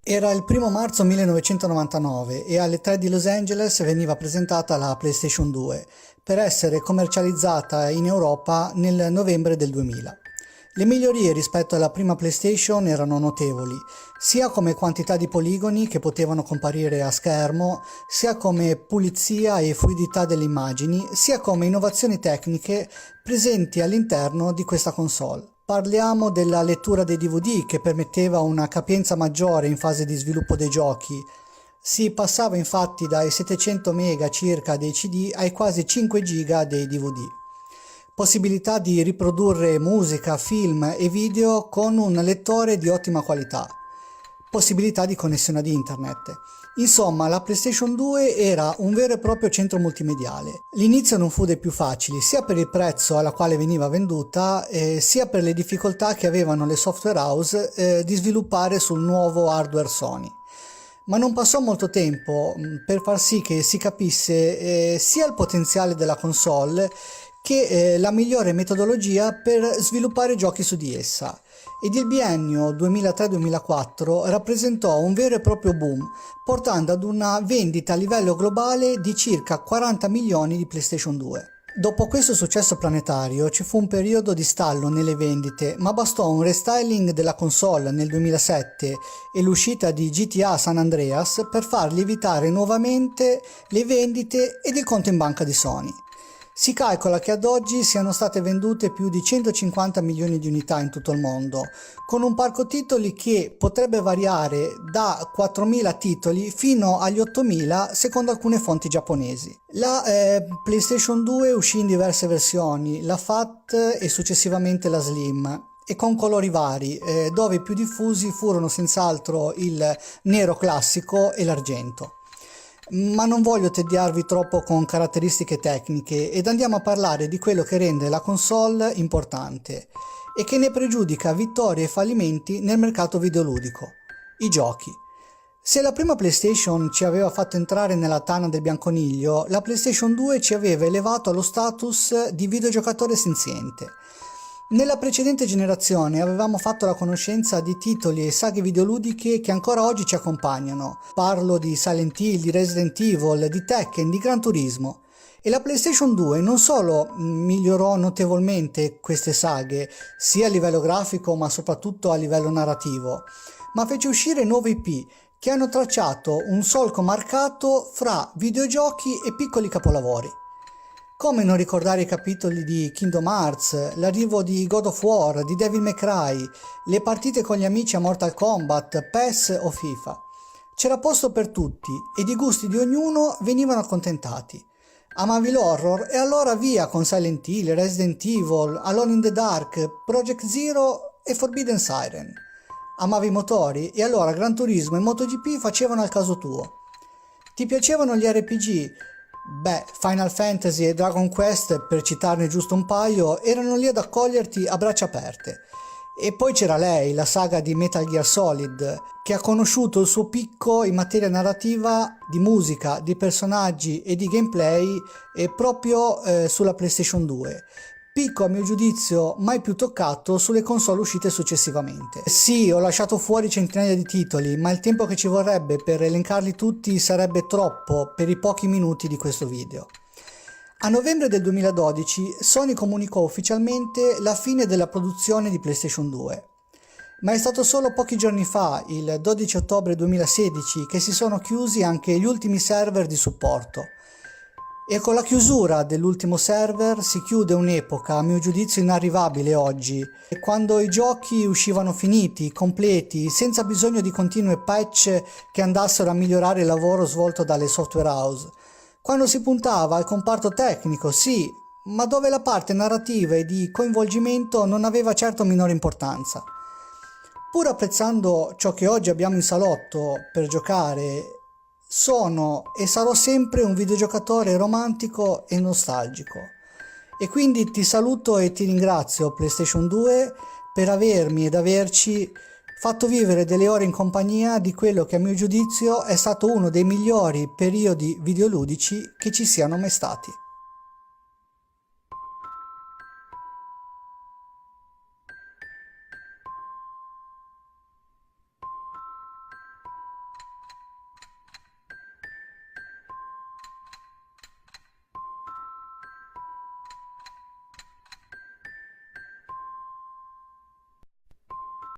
Era il 1° marzo 1999 e alle 3 di Los Angeles veniva presentata la PlayStation 2 per essere commercializzata in Europa nel novembre del 2000. Le migliorie rispetto alla prima PlayStation erano notevoli, sia come quantità di poligoni che potevano comparire a schermo, sia come pulizia e fluidità delle immagini, sia come innovazioni tecniche presenti all'interno di questa console. Parliamo della lettura dei DVD che permetteva una capienza maggiore in fase di sviluppo dei giochi. Si passava infatti dai 700 MB circa dei CD ai quasi 5 GB dei DVD. Possibilità di riprodurre musica, film e video con un lettore di ottima qualità. Possibilità di connessione ad internet. Insomma, la PlayStation 2 era un vero e proprio centro multimediale. L'inizio non fu dei più facili, sia per il prezzo alla quale veniva venduta, sia per le difficoltà che avevano le software house di sviluppare sul nuovo hardware Sony. Ma non passò molto tempo per far sì che si capisse sia il potenziale della console che la migliore metodologia per sviluppare giochi su di essa. Ed il biennio 2003-2004 rappresentò un vero e proprio boom, portando ad una vendita a livello globale di circa 40 milioni di PlayStation 2. Dopo questo successo planetario ci fu un periodo di stallo nelle vendite, ma bastò un restyling della console nel 2007 e l'uscita di GTA San Andreas per far lievitare nuovamente le vendite ed il conto in banca di Sony. Si calcola che ad oggi siano state vendute più di 150 milioni di unità in tutto il mondo, con un parco titoli che potrebbe variare da 4.000 titoli fino agli 8.000 secondo alcune fonti giapponesi. La PlayStation 2 uscì in diverse versioni, la Fat e successivamente la Slim, e con colori vari, dove i più diffusi furono senz'altro il nero classico e l'argento. Ma non voglio tediarvi troppo con caratteristiche tecniche ed andiamo a parlare di quello che rende la console importante e che ne pregiudica vittorie e fallimenti nel mercato videoludico: i giochi. Se la prima PlayStation ci aveva fatto entrare nella tana del bianconiglio, la PlayStation 2 ci aveva elevato allo status di videogiocatore senziente. Nella precedente generazione avevamo fatto la conoscenza di titoli e saghe videoludiche che ancora oggi ci accompagnano. Parlo di Silent Hill, di Resident Evil, di Tekken, di Gran Turismo. E la PlayStation 2 non solo migliorò notevolmente queste saghe, sia a livello grafico ma soprattutto a livello narrativo, ma fece uscire nuove IP che hanno tracciato un solco marcato fra videogiochi e piccoli capolavori. Come non ricordare i capitoli di Kingdom Hearts, l'arrivo di God of War, di Devil May Cry, le partite con gli amici a Mortal Kombat, PES o FIFA. C'era posto per tutti ed i gusti di ognuno venivano accontentati. Amavi l'horror e allora via con Silent Hill, Resident Evil, Alone in the Dark, Project Zero e Forbidden Siren. Amavi i motori e allora Gran Turismo e MotoGP facevano al caso tuo. Ti piacevano gli RPG? Beh, Final Fantasy e Dragon Quest, per citarne giusto un paio, erano lì ad accoglierti a braccia aperte. E poi c'era lei, la saga di Metal Gear Solid, che ha conosciuto il suo picco in materia narrativa, di musica, di personaggi e di gameplay proprio sulla PlayStation 2. Picco, a mio giudizio, mai più toccato sulle console uscite successivamente. Sì, ho lasciato fuori centinaia di titoli, ma il tempo che ci vorrebbe per elencarli tutti sarebbe troppo per i pochi minuti di questo video. A novembre del 2012 Sony comunicò ufficialmente la fine della produzione di PlayStation 2. Ma è stato solo pochi giorni fa, il 12 ottobre 2016, che si sono chiusi anche gli ultimi server di supporto. E con la chiusura dell'ultimo server si chiude un'epoca, a mio giudizio, inarrivabile oggi, quando i giochi uscivano finiti, completi, senza bisogno di continue patch che andassero a migliorare il lavoro svolto dalle software house. Quando si puntava al comparto tecnico, sì, ma dove la parte narrativa e di coinvolgimento non aveva certo minore importanza. Pur apprezzando ciò che oggi abbiamo in salotto per giocare, sono e sarò sempre un videogiocatore romantico e nostalgico. E quindi ti saluto e ti ringrazio, PlayStation 2, per avermi ed averci fatto vivere delle ore in compagnia di quello che a mio giudizio è stato uno dei migliori periodi videoludici che ci siano mai stati.